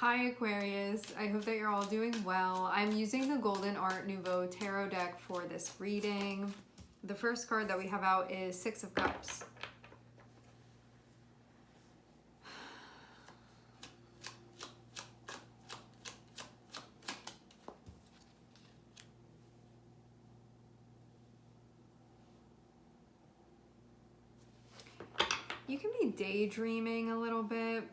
Hi Aquarius, I hope that you're all doing well. I'm using the Golden Art Nouveau Tarot deck for this reading. The first card that we have out is Six of Cups. You can be daydreaming a little bit.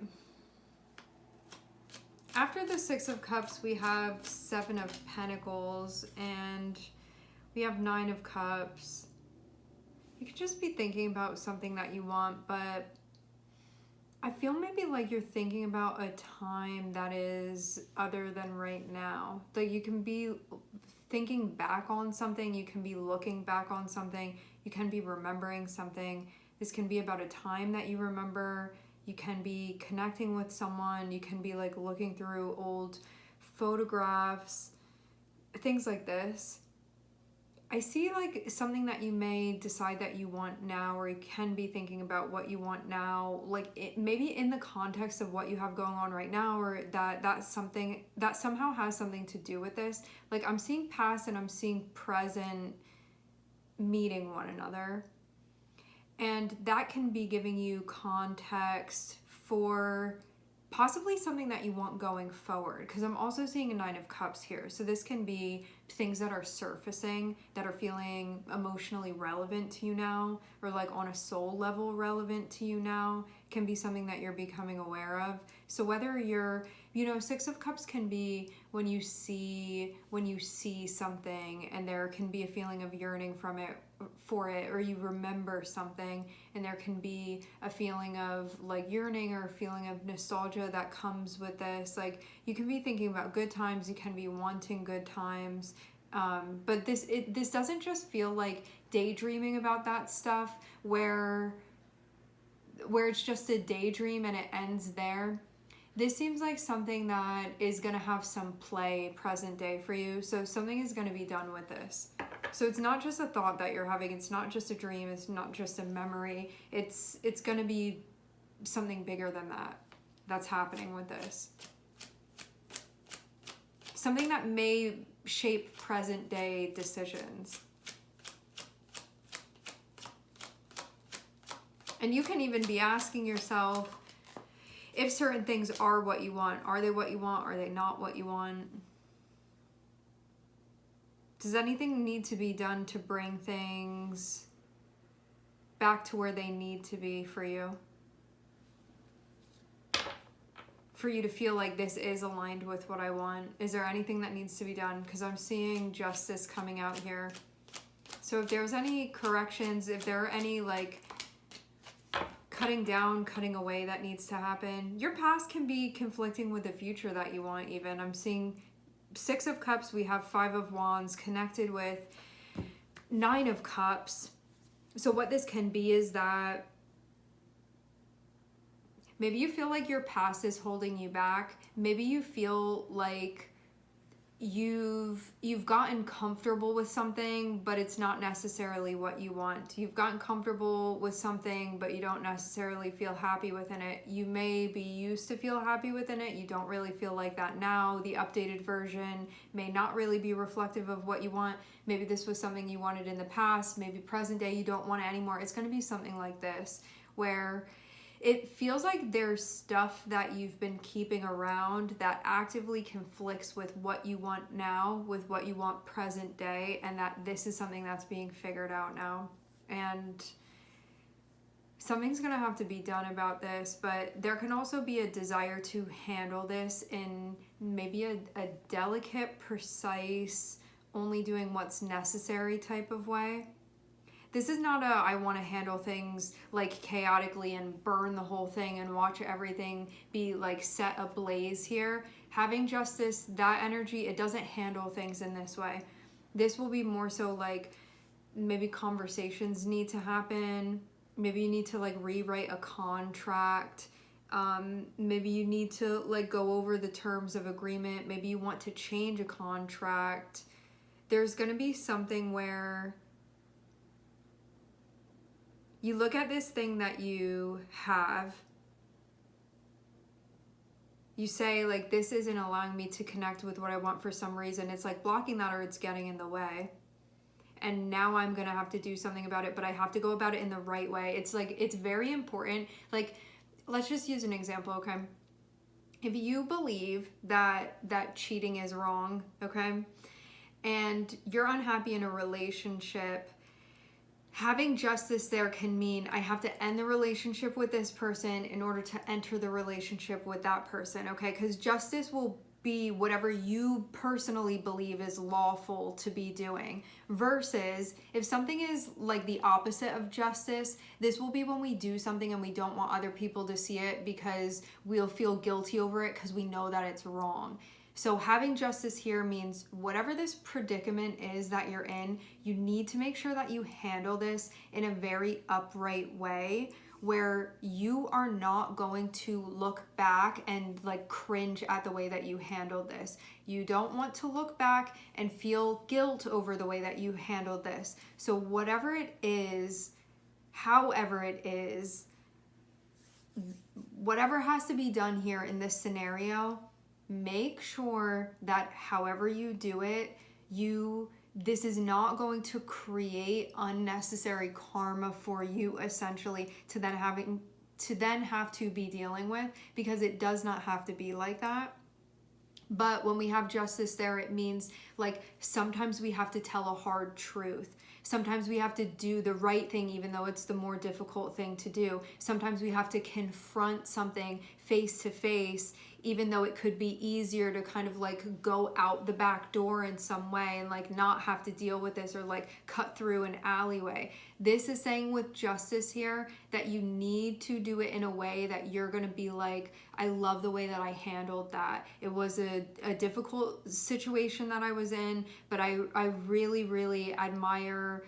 After the Six of Cups, we have Seven of Pentacles and we have Nine of Cups. You could just be thinking about something that you want, but I feel maybe like you're thinking about a time that is other than right now. Like you can be thinking back on something, you can be looking back on something, you can be remembering something. This can be about a time that you remember. You can be connecting with someone. You can be like looking through old photographs, things like this. I see like something that you may decide that you want now, or you can be thinking about what you want now, like maybe in the context of what you have going on right now, or that's something that somehow has something to do with this. Like I'm seeing past and I'm seeing present meeting one another. And that can be giving you context for possibly something that you want going forward, because I'm also seeing a Nine of Cups here. So this can be things that are surfacing, that are feeling emotionally relevant to you now, or like on a soul level relevant to you now. It can be something that you're becoming aware of. So whether you're, Six of Cups can be when you see something and there can be a feeling of yearning for it, or you remember something and there can be a feeling of like yearning or a feeling of nostalgia that comes with this. Like you can be thinking about good times, you can be wanting good times, but this doesn't just feel like daydreaming about that stuff where it's just a daydream and it ends there. This seems like something that is going to have some play present day for you. So something is going to be done with this. So it's not just a thought that you're having. It's not just a dream. It's not just a memory. It's going to be something bigger than that that's happening with this. Something that may shape present day decisions. And you can even be asking yourself, if certain things are what you want, are they what you want? Are they not what you want? Does anything need to be done to bring things back to where they need to be for you? For you to feel like this is aligned with what I want? Is there anything that needs to be done? Because I'm seeing justice coming out here. So if there's any corrections, if there are any like cutting down, cutting away that needs to happen. Your past can be conflicting with the future that you want even. I'm seeing Six of Cups, we have Five of Wands connected with Nine of Cups. So what this can be is that maybe you feel like your past is holding you back. Maybe you feel like you've gotten comfortable with something, but it's not necessarily what you want. You've gotten comfortable with something, but you don't necessarily feel happy within it. You may be used to feel happy within it. You don't really feel like that now. The updated version may not really be reflective of what you want. Maybe this was something you wanted in the past. Maybe present day you don't want it anymore. It's going to be something like this, where it feels like there's stuff that you've been keeping around that actively conflicts with what you want now, with what you want present day, and that this is something that's being figured out now. And something's going to have to be done about this, but there can also be a desire to handle this in maybe a delicate, precise, only doing what's necessary type of way. This is not I want to handle things like chaotically and burn the whole thing and watch everything be like set ablaze here. Having justice, that energy, it doesn't handle things in this way. This will be more so like maybe conversations need to happen. Maybe you need to like rewrite a contract. Maybe you need to like go over the terms of agreement. Maybe you want to change a contract. There's going to be something where you look at this thing that you have, you say like, this isn't allowing me to connect with what I want for some reason. It's like blocking that, or it's getting in the way. And now I'm gonna have to do something about it, but I have to go about it in the right way. It's like, it's very important. Like, let's just use an example, okay? If you believe that cheating is wrong, okay, and you're unhappy in a relationship, having justice there can mean I have to end the relationship with this person in order to enter the relationship with that person, okay? Because justice will be whatever you personally believe is lawful to be doing, versus if something is like the opposite of justice, this will be when we do something and we don't want other people to see it because we'll feel guilty over it because we know that it's wrong. So having justice here means whatever this predicament is that you're in, you need to make sure that you handle this in a very upright way, where you are not going to look back and like cringe at the way that you handled this. You don't want to look back and feel guilt over the way that you handled this. So whatever it is, however it is, whatever has to be done here in this scenario, make sure that however you do it, this is not going to create unnecessary karma for you, essentially, to then have to be dealing with, because it does not have to be like that. But when we have justice there, it means like sometimes we have to tell a hard truth. Sometimes we have to do the right thing, even though it's the more difficult thing to do. Sometimes we have to confront something face to face, even though it could be easier to kind of like go out the back door in some way and like not have to deal with this, or like cut through an alleyway. This is saying with justice here that you need to do it in a way that you're going to be like, I love the way that I handled that. It was a difficult situation that I was in, but I really, really admire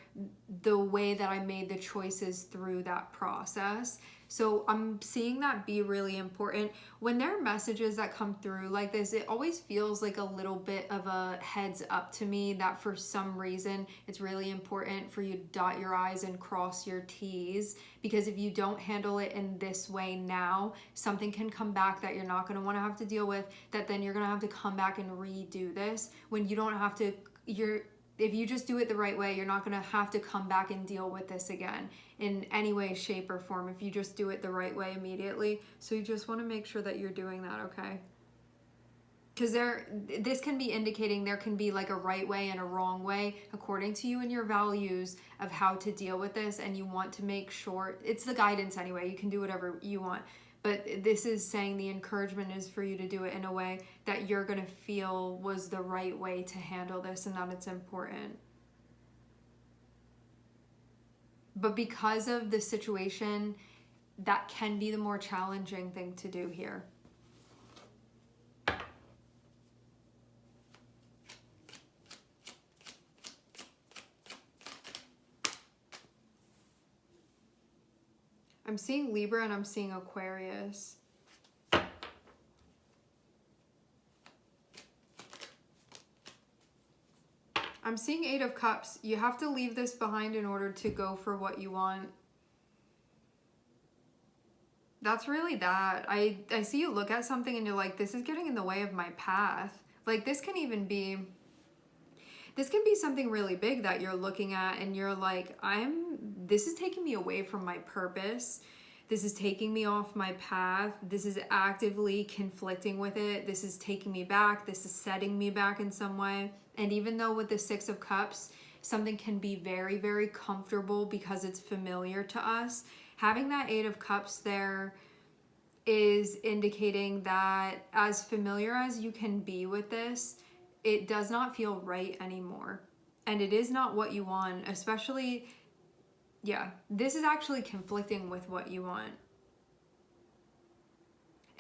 the way that I made the choices through that process. So I'm seeing that be really important. When there are messages that come through like this, it always feels like a little bit of a heads up to me that for some reason it's really important for you to dot your I's and cross your T's, because if you don't handle it in this way now, something can come back that you're not going to want to have to deal with, that then you're going to have to come back and redo this, when you don't have to. If you just do it the right way, you're not going to have to come back and deal with this again in any way, shape, or form if you just do it the right way immediately. So you just want to make sure that you're doing that, okay? Because this can be indicating there can be like a right way and a wrong way according to you and your values of how to deal with this, and you want to make sure, it's the guidance anyway, you can do whatever you want. But this is saying the encouragement is for you to do it in a way that you're going to feel was the right way to handle this, and that it's important. But because of the situation, that can be the more challenging thing to do here. I'm seeing Libra and I'm seeing Aquarius. I'm seeing 8 of Cups. You have to leave this behind in order to go for what you want. That's really that. I see you look at something and you're like, this is getting in the way of my path. Like this can be something really big that you're looking at and you're like, this is taking me away from my purpose. This is taking me off my path. This is actively conflicting with it. This is taking me back. This is setting me back in some way. And even though with the 6 of Cups, something can be very, very comfortable because it's familiar to us, having that 8 of Cups there is indicating that as familiar as you can be with this, it does not feel right anymore. And it is not what you want, especially, yeah, this is actually conflicting with what you want.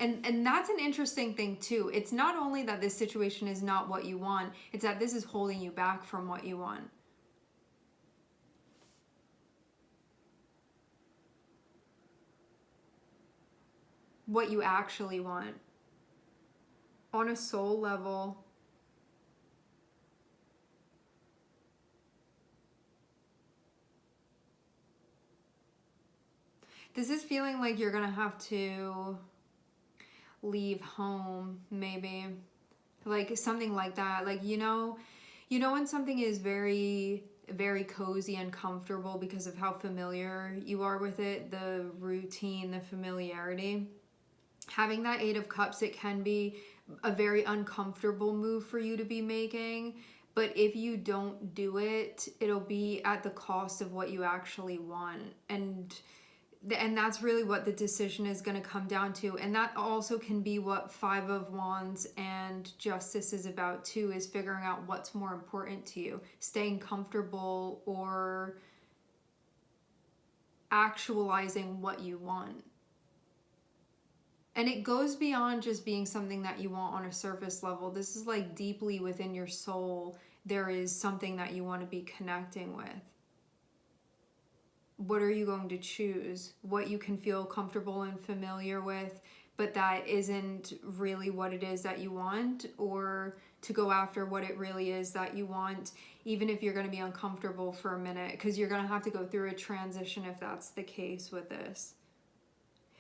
And that's an interesting thing too. It's not only that this situation is not what you want, it's that this is holding you back from what you want. What you actually want. On a soul level. This is feeling like you're gonna have to leave home, maybe. Like something like that. Like, when something is very, very cozy and comfortable because of how familiar you are with it, the routine, the familiarity. Having that Eight of Cups, it can be a very uncomfortable move for you to be making. But if you don't do it, it'll be at the cost of what you actually want. And that's really what the decision is going to come down to. And that also can be what Five of Wands and Justice is about too, is figuring out what's more important to you. Staying comfortable or actualizing what you want. And it goes beyond just being something that you want on a surface level. This is like deeply within your soul, there is something that you want to be connecting with. What are you going to choose? What you can feel comfortable and familiar with, but that isn't really what it is that you want, or to go after what it really is that you want, even if you're going to be uncomfortable for a minute, because you're going to have to go through a transition if that's the case with this.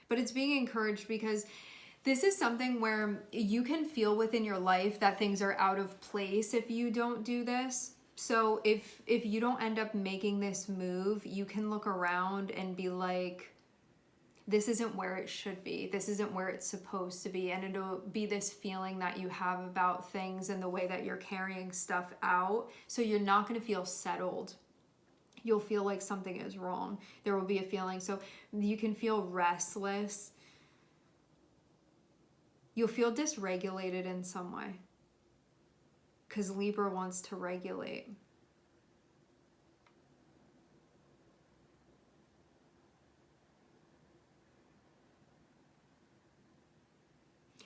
But it's being encouraged because this is something where you can feel within your life that things are out of place if you don't do this. So if you don't end up making this move, you can look around and be like, this isn't where it should be. This isn't where it's supposed to be. And it'll be this feeling that you have about things and the way that you're carrying stuff out. So you're not going to feel settled. You'll feel like something is wrong. There will be a feeling. So you can feel restless. You'll feel dysregulated in some way. Because Libra wants to regulate.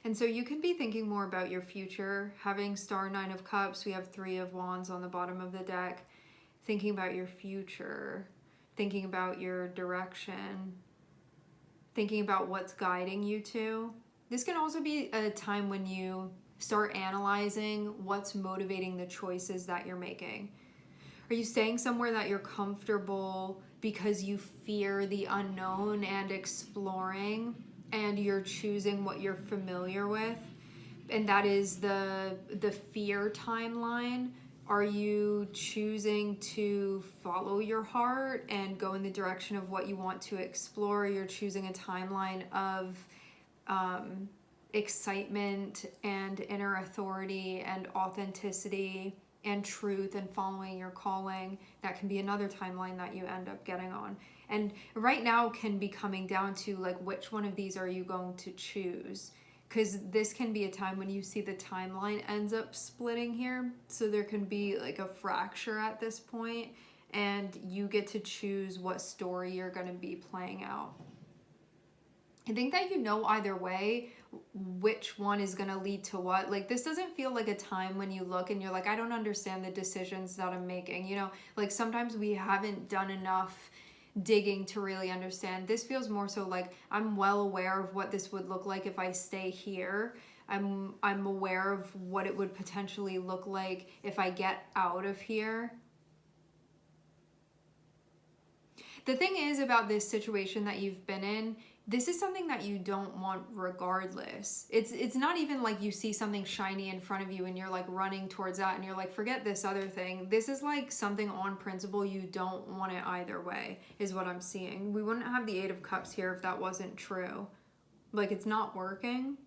And so you can be thinking more about your future. Having Star, Nine of Cups, we have Three of Wands on the bottom of the deck. Thinking about your future, thinking about your direction, thinking about what's guiding you to. This can also be a time when you start analyzing what's motivating the choices that you're making. Are you staying somewhere that you're comfortable because you fear the unknown and exploring, and you're choosing what you're familiar with? And that is the fear timeline. Are you choosing to follow your heart and go in the direction of what you want to explore? You're choosing a timeline of excitement and inner authority and authenticity and truth and following your calling. That can be another timeline that you end up getting on. And right now can be coming down to like, which one of these are you going to choose? Because this can be a time when you see the timeline ends up splitting here. So there can be like a fracture at this point, and you get to choose what story you're going to be playing out. I think that either way which one is going to lead to what. Like, this doesn't feel like a time when you look and you're like, I don't understand the decisions that I'm making. Like sometimes we haven't done enough digging to really understand. This feels more so like I'm well aware of what this would look like if I stay here. I'm aware of what it would potentially look like if I get out of here. The thing is about this situation that you've been in, this is something that you don't want regardless. It's not even like you see something shiny in front of you and you're like running towards that and you're like, forget this other thing. This is like something on principle you don't want it either way, is what I'm seeing. We wouldn't have the Eight of Cups here if that wasn't true. Like, it's not working.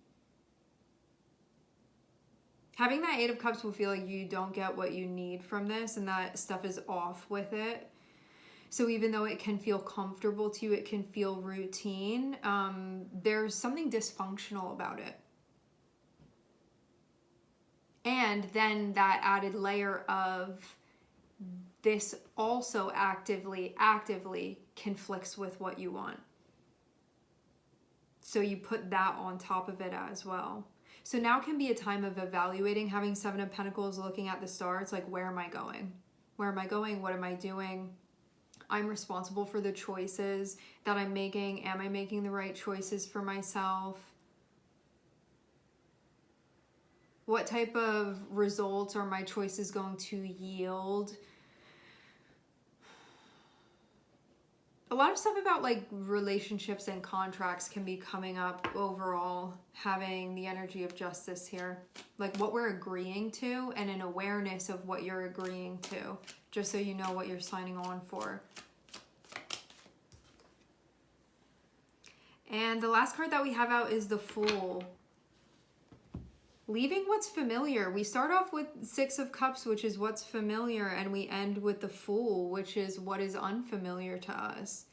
Having that Eight of Cups will feel like you don't get what you need from this and that stuff is off with it. So even though it can feel comfortable to you, it can feel routine, there's something dysfunctional about it. And then that added layer of this also actively conflicts with what you want. So you put that on top of it as well. So now can be a time of evaluating. Having Seven of Pentacles, looking at the stars, like, where am I going? Where am I going? What am I doing? I'm responsible for the choices that I'm making. Am I making the right choices for myself? What type of results are my choices going to yield? a lot of stuff about like relationships and contracts can be coming up overall, having the energy of justice here. Like what we're agreeing to and an awareness of what you're agreeing to, just so you know what you're signing on for. And the last card that we have out is the Fool. Leaving what's familiar. We start off with Six of Cups, which is what's familiar, and we end with the Fool, which is what is unfamiliar to us.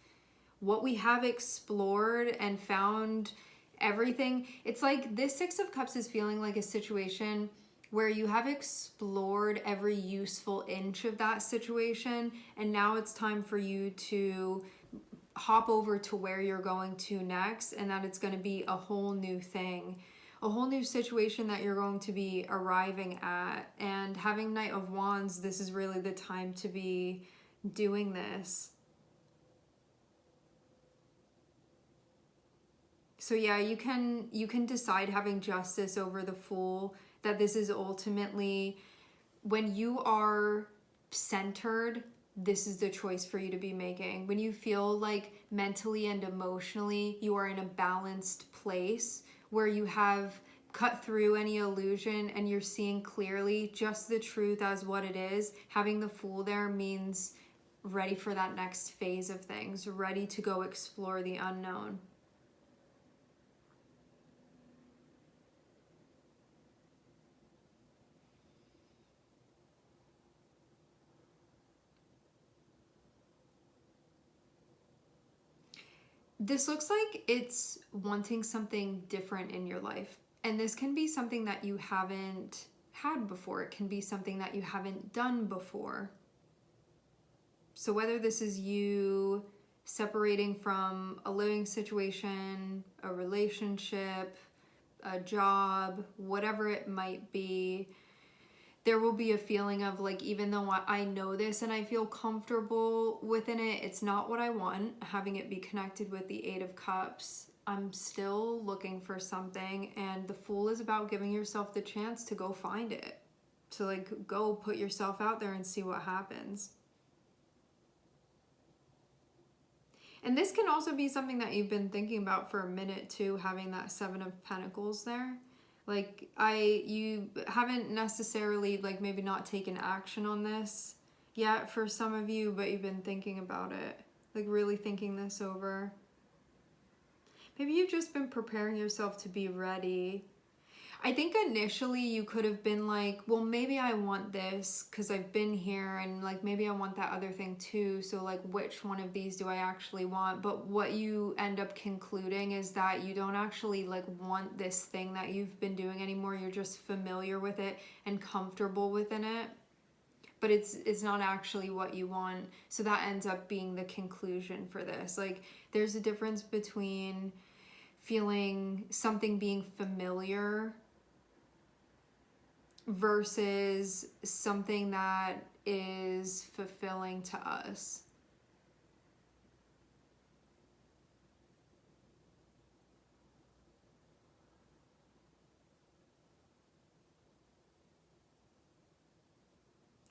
What we have explored and found everything. It's like this Six of Cups is feeling like a situation where you have explored every useful inch of that situation, and now it's time for you to hop over to where you're going to next, and that it's going to be a whole new thing. A whole new situation that you're going to be arriving at. And having Knight of Wands, this is really the time to be doing this. So yeah, you can decide, having justice over the Fool, that this is ultimately, when you are centered, this is the choice for you to be making. When you feel like mentally and emotionally you are in a balanced place, where you have cut through any illusion and you're seeing clearly just the truth as what it is, having the Fool there means ready for that next phase of things, ready to go explore the unknown. This looks like it's wanting something different in your life. And this can be something that you haven't had before. It can be something that you haven't done before. So whether this is you separating from a living situation, a relationship, a job, whatever it might be, there will be a feeling of like, even though I know this and I feel comfortable within it, it's not what I want. Having it be connected with the Eight of Cups, I'm still looking for something, and the Fool is about giving yourself the chance to go find it. To like go put yourself out there and see what happens. And this can also be something that you've been thinking about for a minute too, having that Seven of Pentacles there. Like you haven't necessarily, like, maybe not taken action on this yet for some of you, but you've been thinking about it, like really thinking this over. Maybe you've just been preparing yourself to be ready. I think initially you could have been like, well, maybe I want this because I've been here, and like maybe I want that other thing too. So like, which one of these do I actually want? But what you end up concluding is that you don't actually like want this thing that you've been doing anymore. You're just familiar with it and comfortable within it. But it's not actually what you want. So that ends up being the conclusion for this. Like, there's a difference between feeling something being familiar versus something that is fulfilling to us.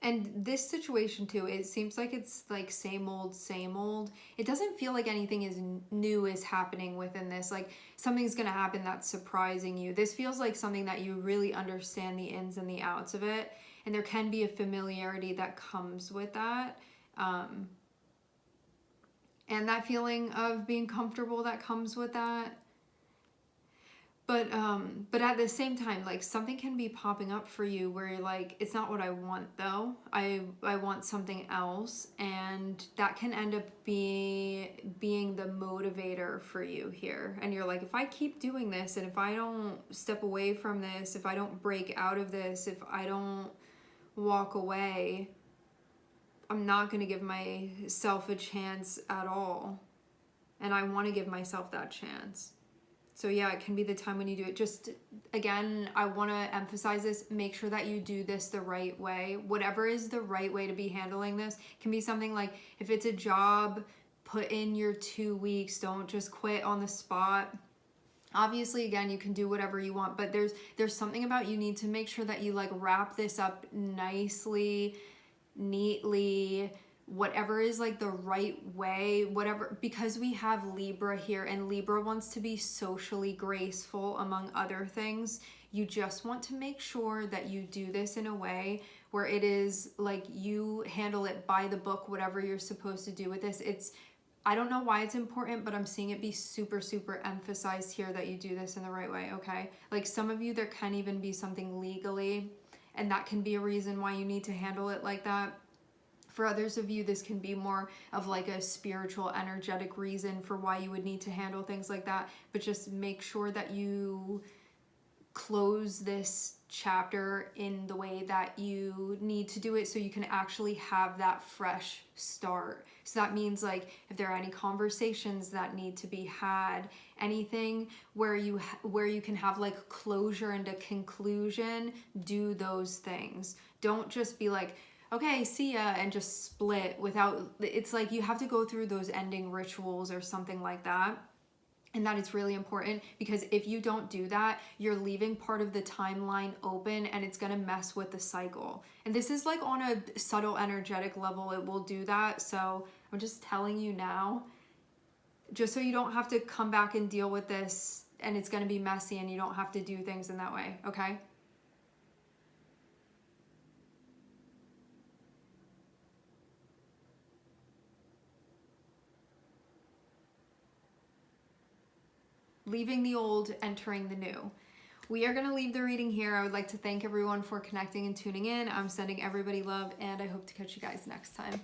And this situation too, it seems like it's like same old, same old. It doesn't feel like anything is new is happening within this. Like something's gonna happen that's surprising you. This feels like something that you really understand the ins and the outs of it. And there can be a familiarity that comes with that. And that feeling of being comfortable that comes with that. But at the same time, like something can be popping up for you where you're like, it's not what I want though. I want something else, and that can end up being the motivator for you here. And you're like, if I keep doing this, and if I don't step away from this, if I don't break out of this, if I don't walk away, I'm not going to give myself a chance at all. And I want to give myself that chance. So yeah, it can be the time when you do it. Just, again, I want to emphasize this. Make sure that you do this the right way. Whatever is the right way to be handling this. It can be something like, if it's a job, put in your 2 weeks. Don't just quit on the spot. Obviously, again, you can do whatever you want, but there's something about you need to make sure that you like wrap this up nicely, neatly, whatever is like the right way, whatever, because we have Libra here and Libra wants to be socially graceful among other things. You just want to make sure that you do this in a way where it is like you handle it by the book, whatever you're supposed to do with this. I don't know why it's important, but I'm seeing it be super, super emphasized here that you do this in the right way, okay? Like some of you, there can even be something legally, and that can be a reason why you need to handle it like that. For others of you, this can be more of like a spiritual, energetic reason for why you would need to handle things like that. But just make sure that you close this chapter in the way that you need to do it so you can actually have that fresh start. So that means like if there are any conversations that need to be had, anything where you can have like closure and a conclusion, do those things. Don't just be like, okay, see ya, and just split without, it's like you have to go through those ending rituals or something like that. And that is really important, because if you don't do that, you're leaving part of the timeline open and it's gonna mess with the cycle. And this is like on a subtle energetic level, it will do that. So I'm just telling you now, just so you don't have to come back and deal with this and it's gonna be messy and you don't have to do things in that way, okay? Leaving the old, entering the new. We are going to leave the reading here. I would like to thank everyone for connecting and tuning in. I'm sending everybody love, and I hope to catch you guys next time.